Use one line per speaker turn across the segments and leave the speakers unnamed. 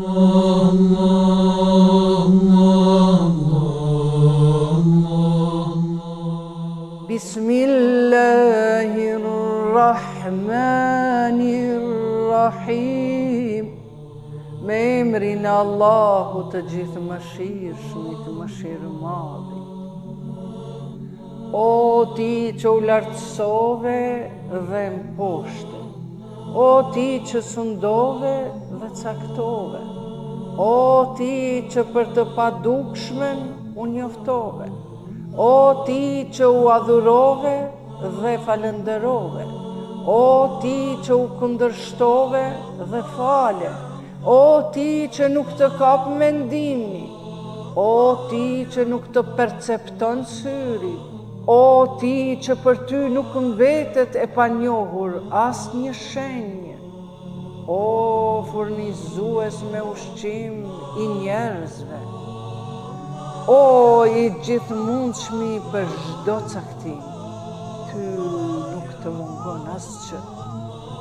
Bismillahirrahmanirrahim. Me emrin e Allahut të gjithë mëshirshmit, mëshirëmadhit. O ti që u lartësove dhe mposhte, o ti që sundove dhe caktove, o ti që për të padukshmen u njoftove, o ti që u adhurove dhe falënderove, o ti që u kundërshtove dhe fale, o ti që nuk të kap mendimi, o ti që nuk të percepton syri, o ti që për ty nuk mbetet e panjohur as një shenjë, o furnizues me ushqim i njerëzve, o i gjithmundshmi për çdo caktim, ty nuk të mungon asgjë,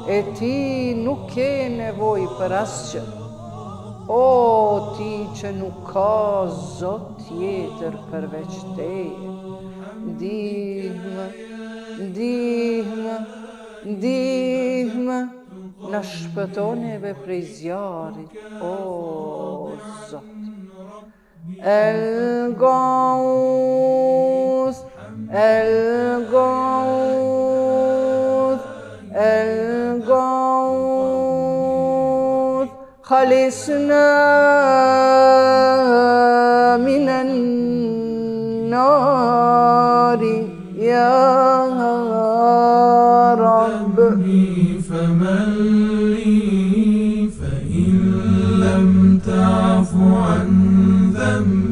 e ti nuk ke nevojë për asgjë, o ti që nuk ka zot tjetër përveç teje. Ndihmë, ndihmë, ndihmë, na shpëtoneve prej zjarit, o Zot. El Gauth, El Gauth, El Gauth, khalisna minan nari, ya Rabb.
فمن لي فإن لم تعف عن ذنبي